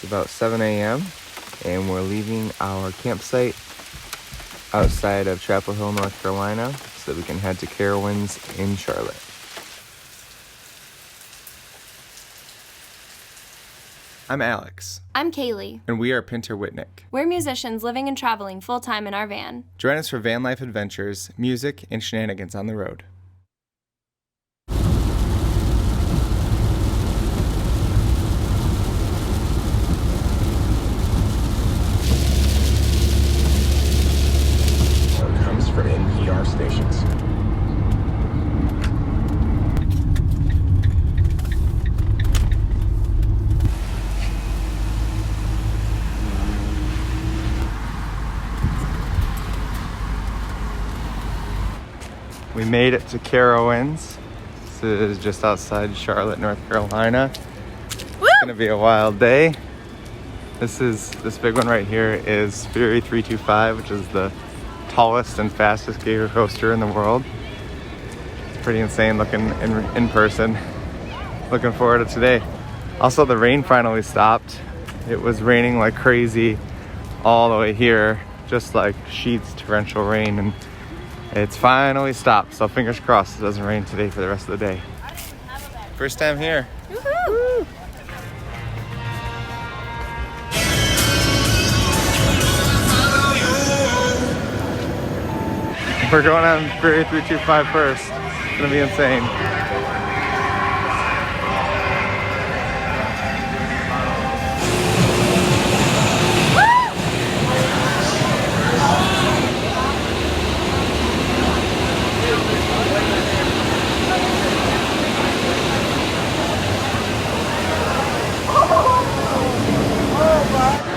about 7 a.m. and we're leaving our campsite outside of Chapel Hill, North Carolina, so that we can head to Carowinds in Charlotte. I'm Alex. I'm Kaylee. And we are Pinter Whitnick. We're musicians living and traveling full-time in our van. Join us for van life adventures, music, and shenanigans on the road. Comes from NPR stations. We made it to Carowinds. This is just outside Charlotte, North Carolina. Woo! It's gonna be a wild day. This big one right here is Fury 325, which is the tallest and fastest gator coaster in the world. It's pretty insane looking in person. Looking forward to today. Also, the rain finally stopped. It was raining like crazy all the way here, just like sheets, torrential rain, and it's finally stopped, so fingers crossed it doesn't rain today for the rest of the day. First time here. Woohoo! We're going on Fury 325 first. It's gonna be insane.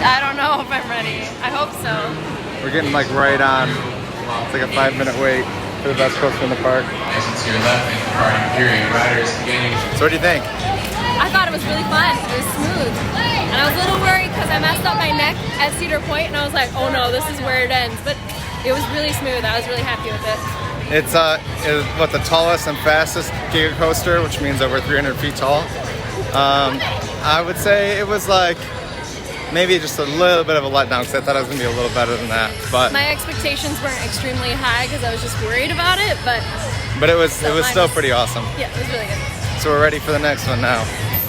I don't know if I'm ready. I hope so. We're getting like right on. It's like a 5-minute wait for the best coaster in the park. To your left and departing period. Riders beginning. So what do you think? I thought it was really fun. It was smooth. And I was a little worried because I messed up my neck at Cedar Point and I was like, oh no, this is where it ends. But it was really smooth. I was really happy with it. It's what, the tallest and fastest giga coaster, which means over 300 feet tall. I would say it was like maybe just a little bit of a letdown because I thought it was gonna be a little better than that. But My expectations weren't extremely high because I was just worried about it, but it was still pretty awesome. yeah, it was really good. So we're ready for the next one now.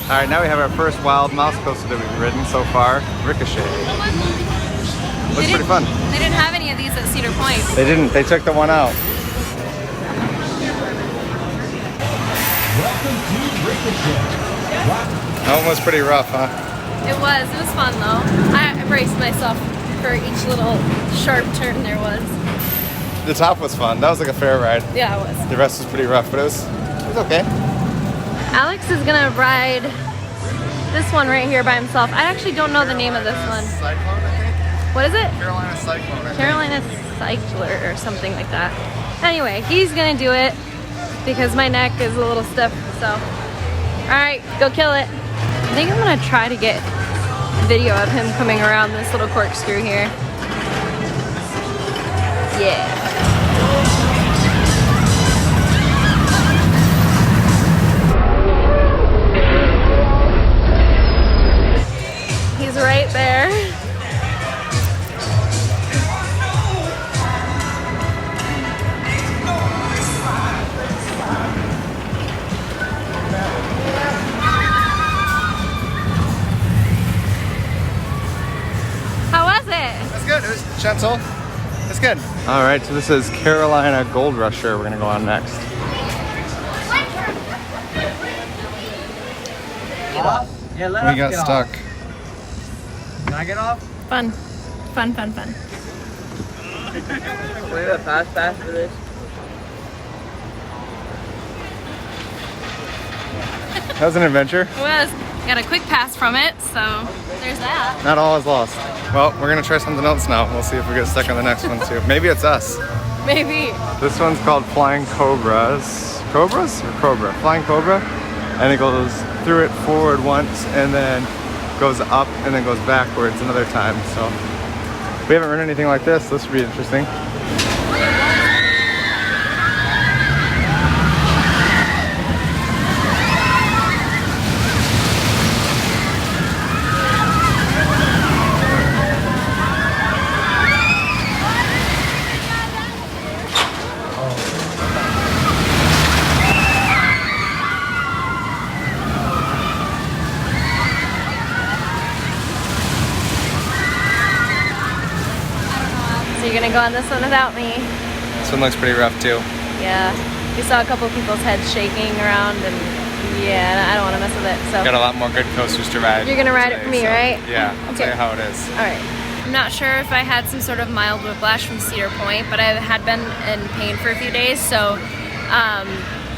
All right, now we have our first wild mouse coaster that we've ridden so far, Ricochet. Looks pretty fun. They didn't have any of these at Cedar Point. They didn't. They took the one out. Welcome to Ricochet. That one was pretty rough, huh? It was fun though. I braced myself for each little sharp turn there was. The top was fun. That was like a fair ride. Yeah, it was. The rest was pretty rough, but it was okay. Alex is gonna ride this one right here by himself. I actually don't know the name of this one. Cyclone, I think. What is it? Carolina Cyclone, I think. Carolina Cycler or something like that. Anyway, he's gonna do it because my neck is a little stiff, so. All right, go kill it. I think I'm gonna try to get video of him coming around this little corkscrew here. Yeah. He's right there. How was it? That's good. It was gentle. It's good. All right, so this is Carolina Goldrusher. We're gonna go on next. Yeah, let We us got get stuck. Off. Can I get off? Fun. Fun, fun, fun. Do we have a fast pass for this? That was an adventure. It was. Got a quick pass from it, so there's that. Not all is lost. Well, we're gonna try something else now. We'll see if we get stuck on the next one too. Maybe it's us. Maybe. This one's called Flying Cobras. Cobras or Cobra? Flying Cobra. And it goes through it forward once and then goes up and then goes backwards another time. So we haven't ridden anything like this. This would be interesting. you're gonna go on this one without me. This one looks pretty rough too. Yeah, we saw a couple people's heads shaking around, and yeah, I don't want to mess with it. So Got a lot more good coasters to ride. you're gonna ride it for me, right? Yeah, I'll tell you how it is. All right. I'm not sure if I had some sort of mild whiplash from Cedar Point, but I had been in pain for a few days, so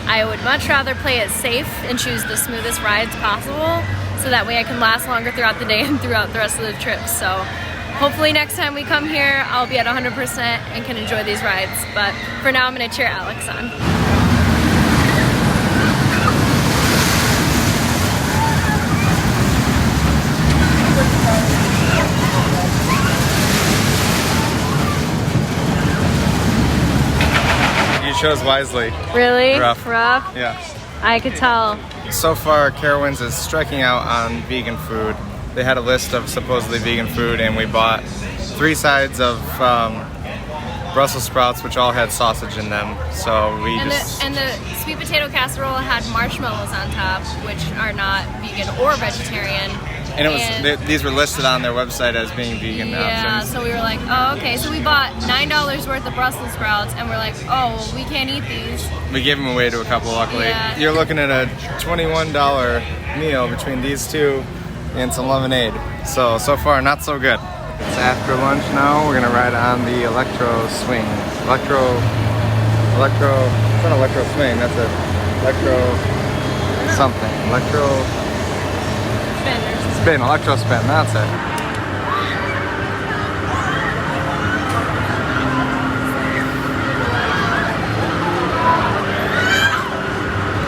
I would much rather play it safe and choose the smoothest rides possible, so that way I can last longer throughout the day and throughout the rest of the trip. So hopefully next time we come here, I'll be at 100% and can enjoy these rides. But for now, I'm gonna cheer Alex on. You chose wisely. Really? Rough. Rough? Yeah. I could tell. So far, Carowinds is striking out on vegan food. They had a list of supposedly vegan food, and we bought 3 sides of Brussels sprouts, which all had sausage in them. So we And the sweet potato casserole had marshmallows on top, which are not vegan or vegetarian. And it was these were listed on their website as being vegan yeah, options. so we were like, oh, okay. So we bought $9 worth of Brussels sprouts, and we're like, oh, well, we can't eat these. We gave them away to a couple, luckily. Yeah. You're looking at a $21 meal between these two and some lemonade. So far, not so good. It's after lunch now. We're gonna ride on the Electro Swing. It's not Electro Swing, that's a Electro something. Spin, Electro Spin, that's it.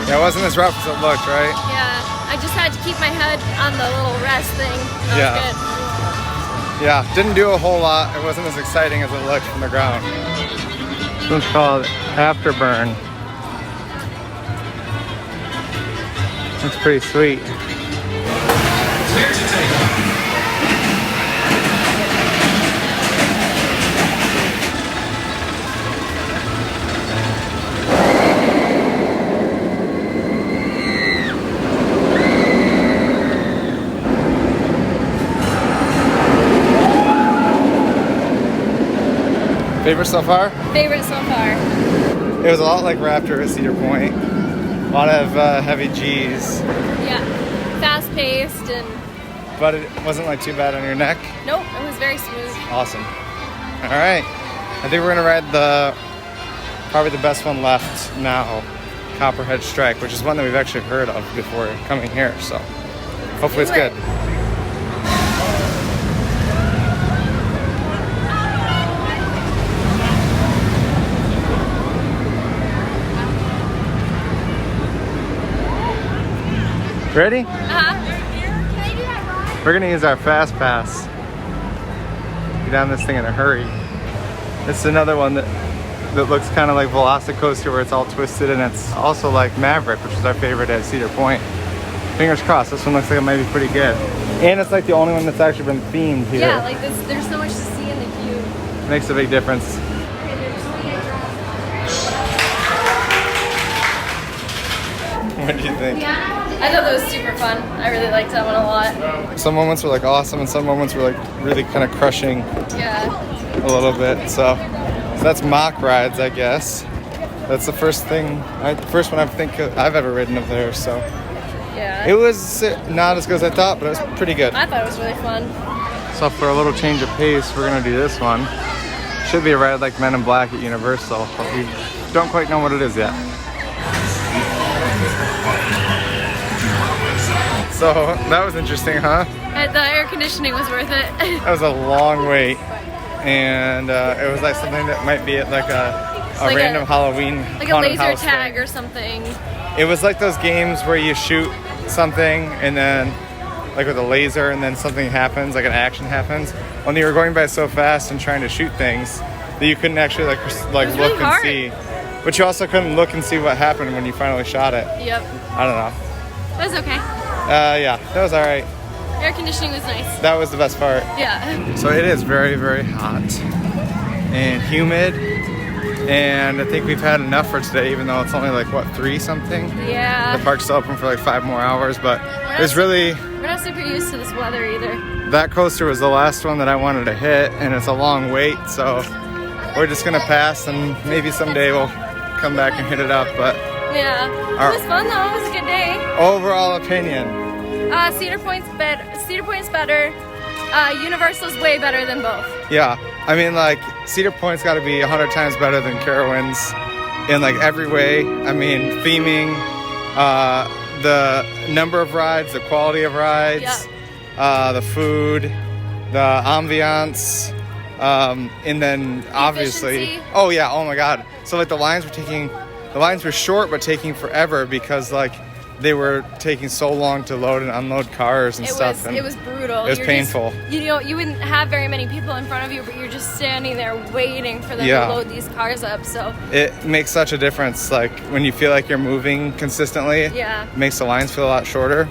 Yeah, it wasn't as rough as it looked, right? Yeah, I just had to keep my head on the little rest thing. That was good. Yeah, didn't do a whole lot. It wasn't as exciting as it looked from the ground. This one's called Afterburn. That's pretty sweet. Clear to take off. Favorite so far? Favorite so far. It was a lot like Raptor at Cedar Point. A lot of heavy G's. Yeah, fast paced and. But it wasn't like too bad on your neck. Nope, it was very smooth. Awesome. All right. I think we're gonna ride probably the best one left now, Copperhead Strike, which is one that we've actually heard of before coming here. So hopefully it's good. Ready? We're gonna use our fast pass. Get on this thing in a hurry. This is another one that looks kind of like Velocicoaster, where it's all twisted, and it's also like Maverick, which is our favorite at Cedar Point. Fingers crossed, this one looks like it might be pretty good. And it's like the only one that's actually been themed here. Yeah, like this, there's so much to see in the queue. Makes a big difference. What do you think? I thought that was super fun. I really liked that one a lot. Some moments were like awesome, and some moments were like really kind of crushing Yeah. a little bit. So that's mock rides, I guess. That's the first one I think I've ever ridden of theirs. So Yeah. it was not as good as I thought, but it was pretty good. I thought it was really fun. So for a little change of pace, we're gonna do this one. Should be a ride like Men in Black at Universal, but we don't quite know what it is yet. So that was interesting, huh? The air conditioning was worth it. That was a long wait, and it was like something that might be at like a Like random Halloween like a haunted laser house tag thing. or something. It was like those games where you shoot something and then like with a laser and then something happens, like an action happens. Only you were going by so fast and trying to shoot things that you couldn't actually like really look and hard. see. But you also couldn't look and see what happened when you finally shot it. Yep. I don't know. That was okay. Yeah, that was all right. Air conditioning was nice. That was the best part. Yeah. So it is very, very hot and humid, and I think we've had enough for today, even though it's only like, what, 3 something? Yeah. The park's still open for like 5 more hours, but it's really... We're not super used to this weather either. That coaster was the last one that I wanted to hit, and it's a long wait, so we're just gonna pass, and maybe someday we'll come back and hit it up. But Yeah, it was fun though. It was a good day. overall opinion. Cedar Point's better. Cedar Point's better. Universal's way better than both. Yeah, I mean, like, Cedar Point's got to be 100 times better than Carowinds in like every way. I mean, theming, the number of rides, the quality of rides, the food, the ambiance, and then obviously, efficiency. oh yeah, oh my God. So like the lines were short but taking forever because like they were taking so long to load and unload cars and stuff. It was brutal. It was painful. You wouldn't have very many people in front of you, but you're just standing there waiting for them Yeah. to load these cars up. So It makes such a difference. Like when you feel like you're moving consistently, yeah, it makes the lines feel a lot shorter.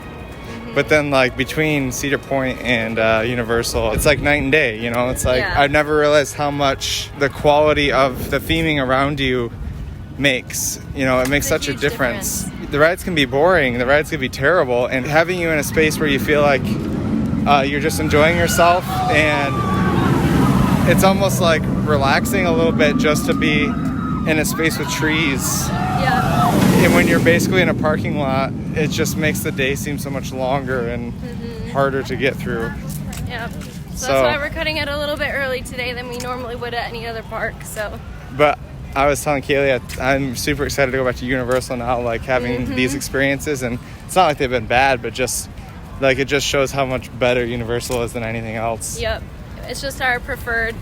But then like between Cedar Point and Universal, it's like night and day, you know? It's like, Yeah. I've never realized how much the quality of the theming around you makes. You know, it makes It's a such a huge difference. The rides can be boring, the rides can be terrible, and having you in a space where you feel like you're just enjoying yourself, and it's almost like relaxing a little bit just to be in a space with trees. yeah, And when you're basically in a parking lot, it just makes the day seem so much longer and harder to get through. yeah. So So- that's why we're cutting it a little bit early today than we normally would at any other park. So But I was telling Kaylee, I'm super excited to go back to Universal now, like having these experiences. And it's not like they've been bad, but just like it just shows how much better Universal is than anything else. yep, it's just our preferred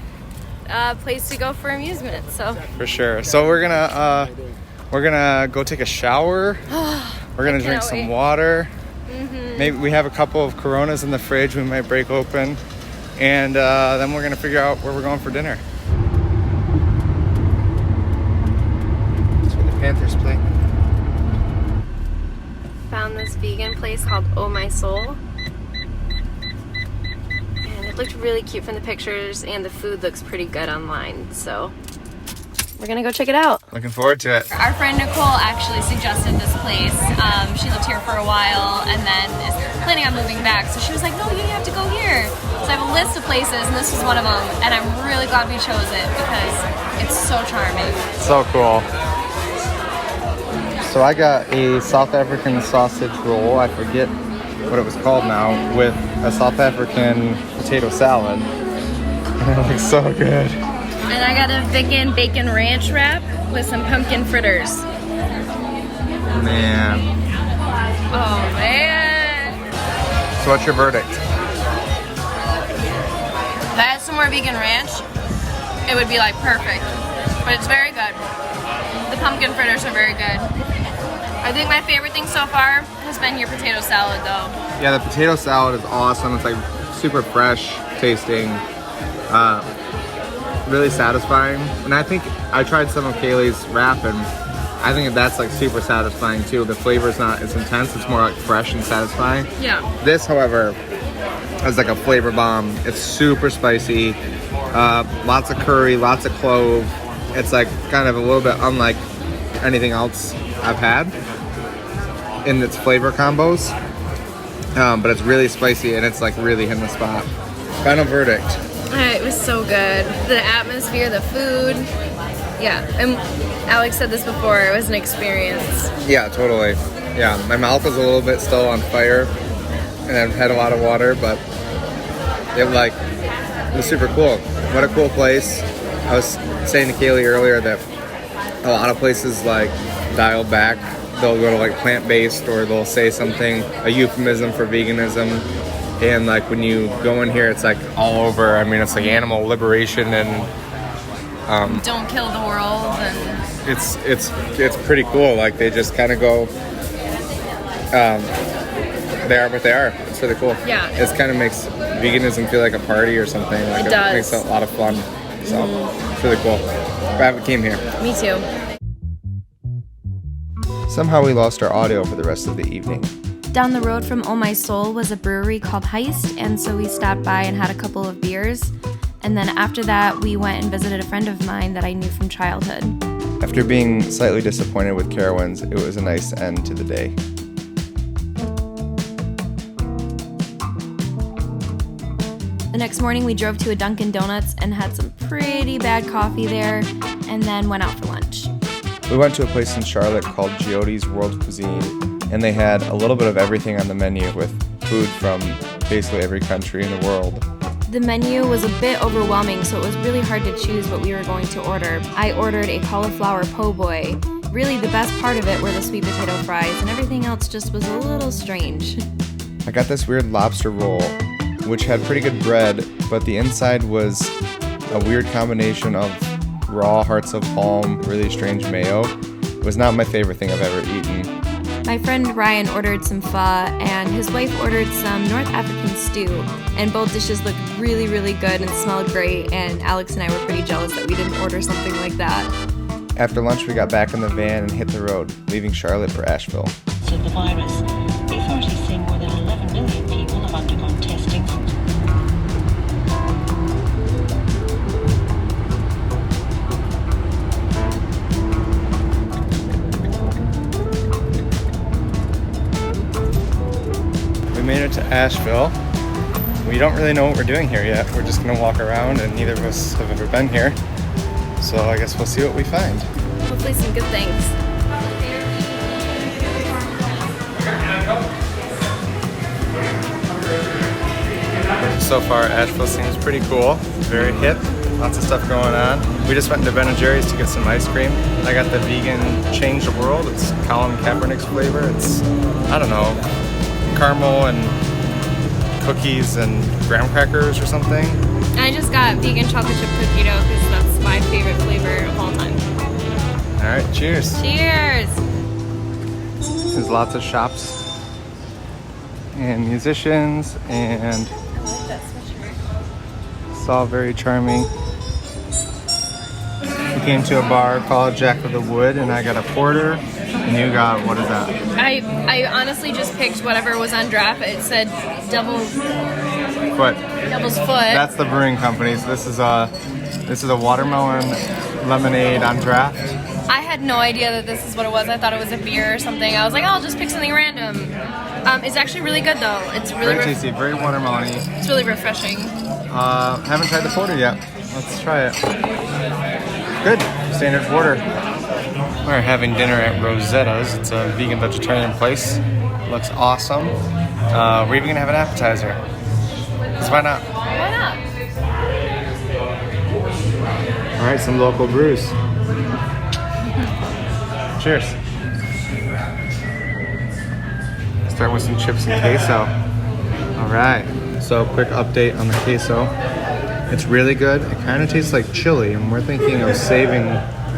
place to go for amusement. So For sure. So we're gonna go take a shower. We're gonna drink cannot some wait. water. Maybe we have a couple of Coronas in the fridge we might break open, and then we're gonna figure out where we're going for dinner. That's where the Panthers play. found this vegan place called Oh My Soul. And it looked really cute from the pictures, and the food looks pretty good online. So we're gonna go check it out. Looking forward to it. Our friend Nicole actually suggested this place. She lived here for a while and then is planning on moving back. So she was like, no, you have to go here. So I have a list of places, and this was one of them. And I'm really glad we chose it because it's so charming. So cool. So I got a South African sausage roll. I forget what it was called now, with a South African potato salad. And it looks so good. And I got a vegan bacon ranch wrap with some pumpkin fritters. Man. Oh man. So what's your verdict? If I had some more vegan ranch, it would be like perfect. But it's very good. The pumpkin fritters are very good. I think my favorite thing so far has been your potato salad though. Yeah, the potato salad is awesome. It's like super fresh tasting, really satisfying. And I think I tried some of Kaylee's wrap, and I think that's like super satisfying too. The flavor's not as intense, it's more like fresh and satisfying. Yeah. This, however, is like a flavor bomb. It's super spicy, lots of curry, lots of clove. It's like kind of a little bit unlike anything else I've had in its flavor combos. But it's really spicy and it's like really hitting the spot. Final verdict. It was so good. The atmosphere, the food. Yeah. And Alex said this before, it was an experience. Yeah, totally. Yeah, my mouth was a little bit still on fire and I've had a lot of water, but it was super cool. What a cool place. I was saying to Kaylee earlier that a lot of places like dial back. They'll go to like plant-based, or they'll say something, a euphemism for veganism. And like when you go in here, it's like all over. I mean, it's like animal liberation, and Don't kill the world, and it's pretty cool. Like they just kind of go, they are what they are. It's really cool. Yeah. It kind of makes veganism feel like a party or something. Like It does. makes it a lot of fun. So it's really cool. Glad we came here. me too. Somehow we lost our audio for the rest of the evening. Down the road from Oh My Soul was a brewery called Heist, and so we stopped by and had a couple of beers. And then after that, we went and visited a friend of mine that I knew from childhood. After being slightly disappointed with Carowinds, it was a nice end to the day. The next morning, we drove to a Dunkin' Donuts and had some pretty bad coffee there, and then went out for lunch. We went to a place in Charlotte called Gioti's World Cuisine, and they had a little bit of everything on the menu with food from basically every country in the world. The menu was a bit overwhelming, so it was really hard to choose what we were going to order. I ordered a cauliflower po' boy. Really, the best part of it were the sweet potato fries, and everything else just was a little strange. I got this weird lobster roll, which had pretty good bread, but the inside was a weird combination of raw hearts of palm, really strange mayo. It was not my favorite thing I've ever eaten. My friend Ryan ordered some pho, and his wife ordered some North African stew, and both dishes looked really, really good and smelled great, and Alex and I were pretty jealous that we didn't order something like that. After lunch, we got back in the van and hit the road, leaving Charlotte for Asheville. Of the virus. The authorities say more than 11 million people have undergone testing. We made it to Asheville. We don't really know what we're doing here yet. We're just gonna walk around, and neither of us have ever been here. So I guess we'll see what we find. Hopefully some good things. So far, Asheville seems pretty cool. Very hip. Lots of stuff going on. We just went into Ben & Jerry's to get some ice cream. I got the vegan Change the World. It's Colin Kaepernick's flavor. It's, I don't know, caramel and cookies and graham crackers or something. I just got vegan chocolate chip cookie dough because that's my favorite flavor of all time. All right, cheers. Cheers! There's lots of shops and musicians, and I like that sweatshirt. it's all very charming. We came to a bar called Jack of the Wood, and I got a porter, and you got, what is that? I honestly just picked whatever was on draft. It said devil's Foot. foot. That's the brewing company. So this is a watermelon lemonade on draft. I had no idea that this is what it was. I thought it was a beer or something. I was like, oh, I'll just pick something random. It's actually really good though. It's really Very tasty, very watermelony. It's really refreshing. Haven't tried the porter yet. Let's try it. Good, standard porter. We're having dinner at Rosetta's. It's a vegan vegetarian place. Looks awesome. We're even gonna have an appetizer. Cause why not? Why not? All right, some local brews. Cheers. Start with some chips and queso. All right. So quick update on the queso. It's really good. It kind of tastes like chili, and we're thinking of saving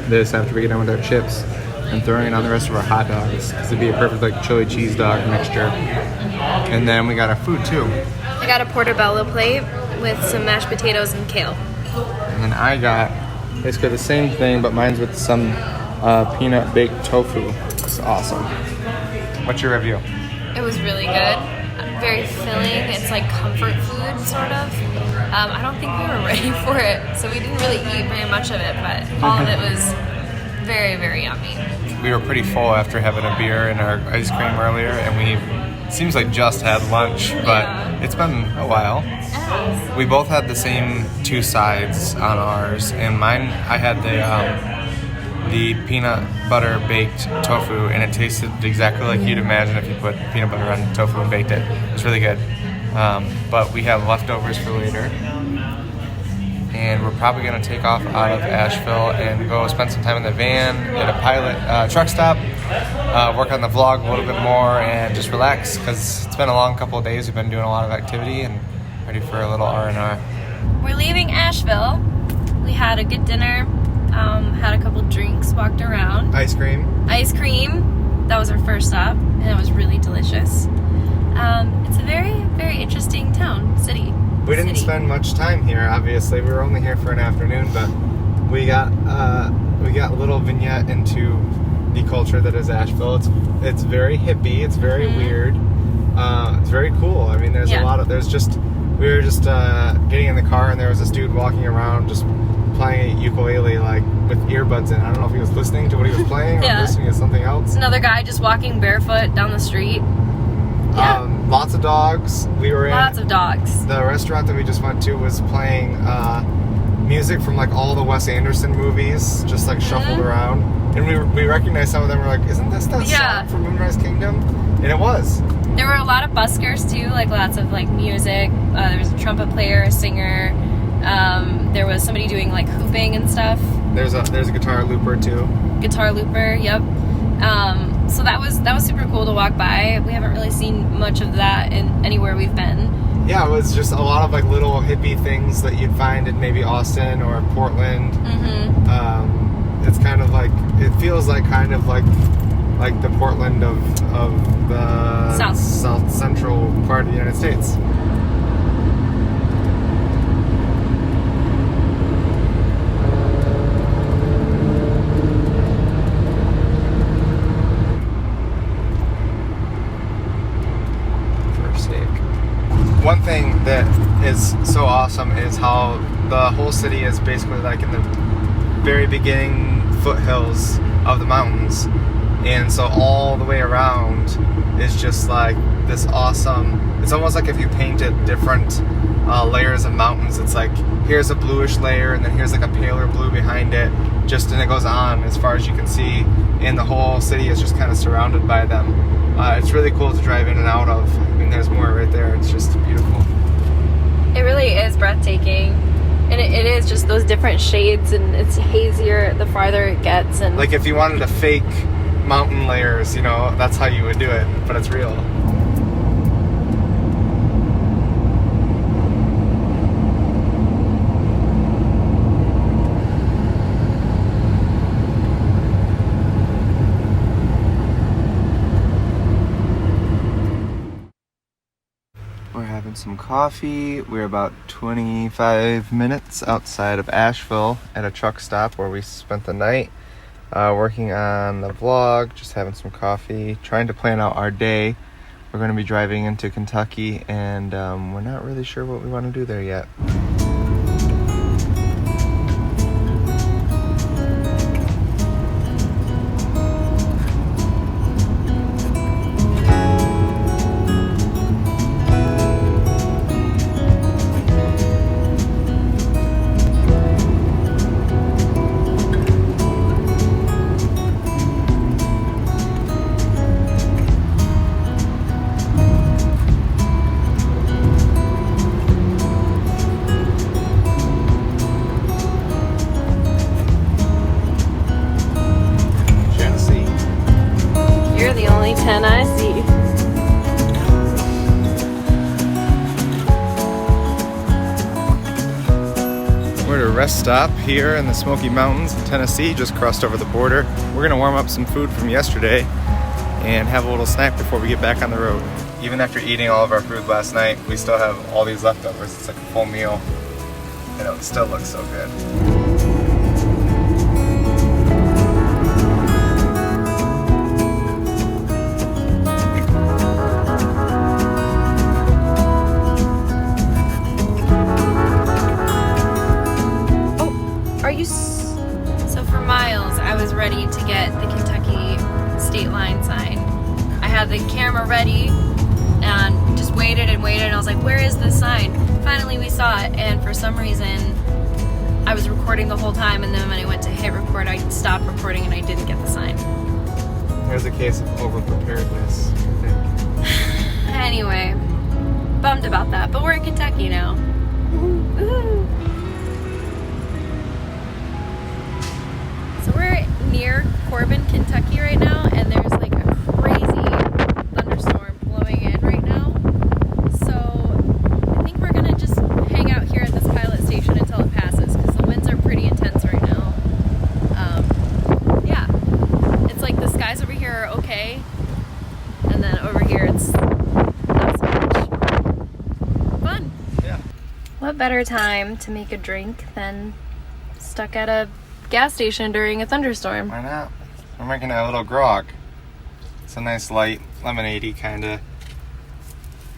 this after we get done with our chips and throwing it on the rest of our hot dogs because it'd be a perfect like chili cheese dog mixture. And then we got our food too. I got a portobello plate with some mashed potatoes and kale. And then I got basically the same thing, but mine's with some peanut baked tofu. It's awesome. What's your review? It was really good. Very filling. It's like comfort food, sort of. I don't think we were ready for it, so we didn't really eat very much of it, but all of it was very, very yummy. We were pretty full after having a beer and our ice cream earlier, and we seems like just had lunch, but it's been a while. We both had the same two sides on ours, and mine, I had the peanut butter baked tofu, and it tasted exactly like you'd imagine if you put peanut butter on tofu and baked it. It was really good. But we have leftovers for later, and we're probably going to take off out of Asheville and go spend some time in the van at a pilot truck stop, work on the vlog a little bit more, and just relax because it's been a long couple of days. We've been doing a lot of activity and ready for a little R&R. We're leaving Asheville. We had a good dinner, had a couple drinks, walked around. Ice cream. That was our first stop, and it was really delicious. It's a very, very interesting town, city. We didn't spend much time here, obviously. We were only here for an afternoon, but we got a little vignette into the culture that is Asheville. It's very hippie. It's very weird. It's very cool. I mean, there's a lot of. We were just getting in the car, and there was this dude walking around just playing a ukulele, like with earbuds in. I don't know if he was listening to what he was playing or listening to something else. Another guy just walking barefoot down the street. Yeah. Lots of dogs. We were in Lots of dogs. the restaurant that we just went to was playing music from like all the Wes Anderson movies, just like shuffled around. And we recognized some of them. We're like, isn't this that song from Moonrise Kingdom? And it was. There were a lot of buskers too, like lots of like music. There was a trumpet player, a singer. There was somebody doing like hooping and stuff. There's a guitar looper too. Guitar looper, yep. So that was super cool to walk by. We haven't really seen much of that in anywhere we've been. Yeah, it was just a lot of like little hippie things that you'd find in maybe Austin or Portland. It's kind of like, it feels like kind of like the Portland of the south central part of the United States. One thing that is so awesome is how the whole city is basically like in the very beginning foothills of the mountains, and so all the way around is just like this awesome, it's almost like if you painted different layers of mountains. It's like here's a bluish layer and then here's like a paler blue behind it, just, and it goes on as far as you can see, and the whole city is just kind of surrounded by them. It's really cool to drive in and out of. I mean, there's more right there. It's just beautiful. It really is breathtaking. And it is just those different shades, and it's hazier the farther it gets. And like if you wanted to fake mountain layers, you know, that's how you would do it, but it's real. Some coffee. We're about 25 minutes outside of Asheville at a truck stop where we spent the night working on the vlog, just having some coffee, trying to plan out our day. We're going to be driving into Kentucky, and we're not really sure what we want to do there yet. Rest stop here in the Smoky Mountains in Tennessee, just crossed over the border. We're gonna warm up some food from yesterday and have a little snack before we get back on the road. Even after eating all of our food last night, we still have all these leftovers. It's like a full meal, and it still looks so good. So for miles, I was ready to get the Kentucky state line sign. I had the camera ready and just waited and waited, and I was like, where is this sign? Finally we saw it, and for some reason I was recording the whole time, and then when I went to hit record, I stopped recording and I didn't get the sign. There's a case of over-preparedness, I think. Anyway, bummed about that, but we're in Kentucky now. Woo-hoo. So we're near Corbin, Kentucky right now, and there's like a crazy thunderstorm blowing in right now. So I think we're gonna just hang out here at this pilot station until it passes, because the winds are pretty intense right now. Yeah, it's like the skies over here are okay, and then over here it's not so much. Fun. Yeah. What better time to make a drink than stuck at a gas station during a thunderstorm? Why not? We're making a little grog. It's a nice light lemonade-y kind of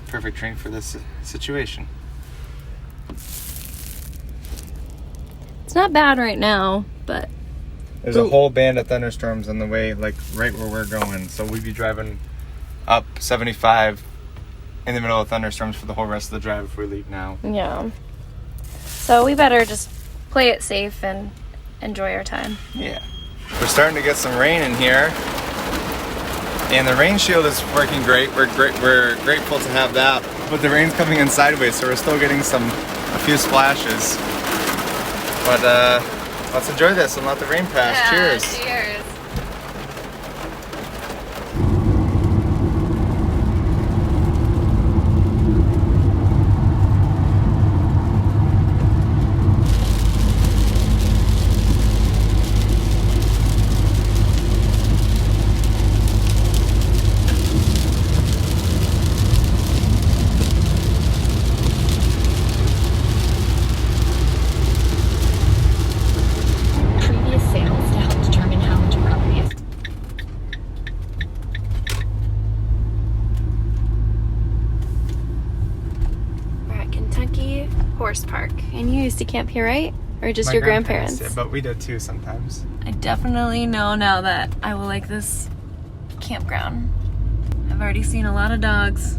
perfect drink for this situation. It's not bad right now, but there's a whole band of thunderstorms on the way, like right where we're going. So we'd be driving up 75 in the middle of thunderstorms for the whole rest of the drive if we leave now. Yeah. So we better just play it safe and enjoy our time. Yeah. We're starting to get some rain in here. And the rain shield is working great. We're grateful to have that. But the rain's coming in sideways, so we're still getting a few splashes. But let's enjoy this and let the rain pass. Yeah, Cheers. Cheers. Previous sales to help determine how much property is. We're at Kentucky Horse Park. And you used to camp here, right? Or just your grandparents? Yeah, but we did too sometimes. I definitely know now that I will like this campground. I've already seen a lot of dogs.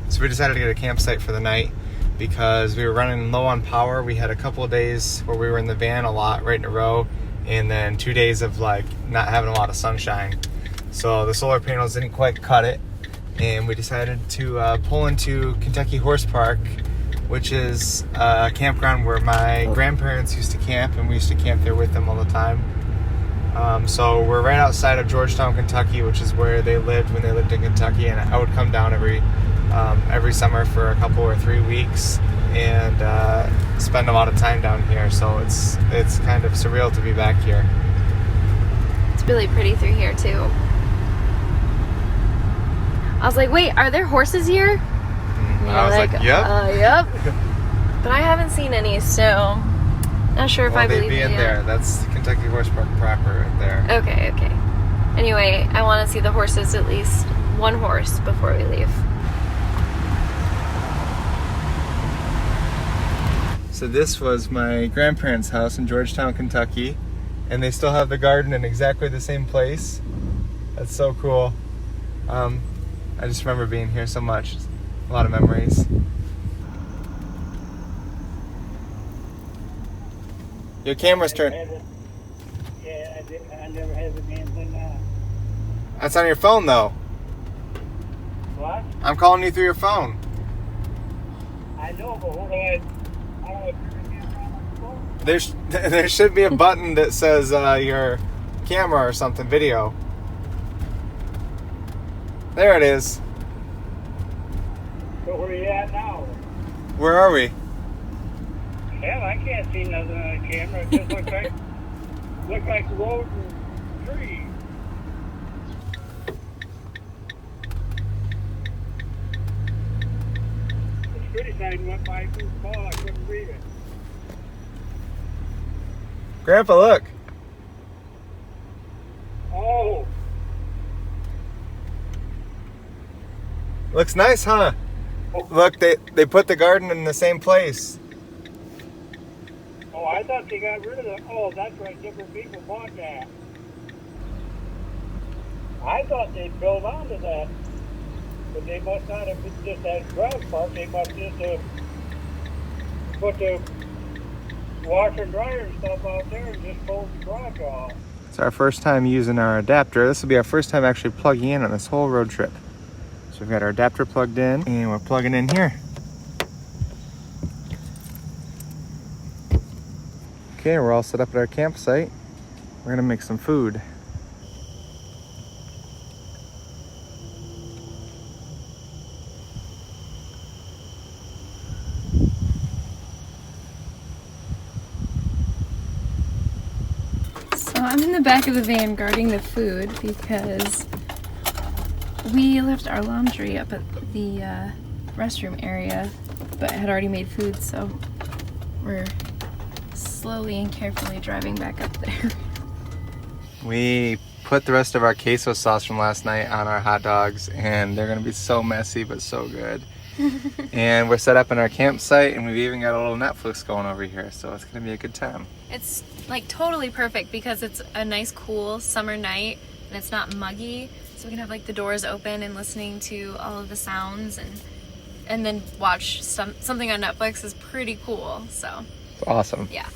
So we decided to get a campsite for the night because we were running low on power. We had a couple of days where we were in the van a lot right in a row, and then 2 days of like not having a lot of sunshine. So the solar panels didn't quite cut it, and we decided to pull into Kentucky Horse Park, which is a campground where my grandparents used to camp, and we used to camp there with them all the time. So we're right outside of Georgetown, Kentucky, which is where they lived when they lived in Kentucky, and I would come down every summer for a couple or 3 weeks and spend a lot of time down here. So it's kind of surreal to be back here. It's really pretty through here too. I was like, wait, are there horses here? And I was like, yep. Yep. But I haven't seen any, so not sure if I believe they'd be in you. there. That's Kentucky Horse Park proper right there. Okay. Anyway, I want to see the horses, at least one horse, before we leave. So this was my grandparents' house in Georgetown, Kentucky, and they still have the garden in exactly the same place. That's so cool. I just remember being here so much. A lot of memories. Your camera's turned. Yeah, I never had the damn thing on. That's on your phone though. What? I'm calling you through your phone. I know, but what do I don't know if you're going to be around on the phone. There should be a button that says your camera or something, video. There it is. So where are you at now? Where are we? Hell, I can't see nothing on the camera. It just looks like roads and trees. The city sign went by too small. I couldn't read it. Grandpa, look. Oh, Looks nice, huh? Look, they put the garden in the same place. oh, I thought they got rid of it. Oh, that's right. Different people bought that. I thought they built onto that. But they must not have just that grass park. They must just have put the washer and dryer and stuff out there and just pulled the garage off. It's our first time using our adapter. This will be our first time actually plugging in on this whole road trip. So we've got our adapter plugged in and we're plugging in here. Okay, we're all set up at our campsite. We're gonna make some food. So I'm in the back of the van guarding the food because we left our laundry up at the restroom area, but had already made food, so we're slowly and carefully driving back up there. We put the rest of our queso sauce from last night on our hot dogs, and they're gonna be so messy but so good. And we're set up in our campsite, and we've even got a little Netflix going over here, so it's gonna be a good time. It's like totally perfect because it's a nice cool summer night and it's not muggy, so we can have like the doors open and listening to all of the sounds and then watch something on Netflix is pretty cool. So It's awesome. yeah.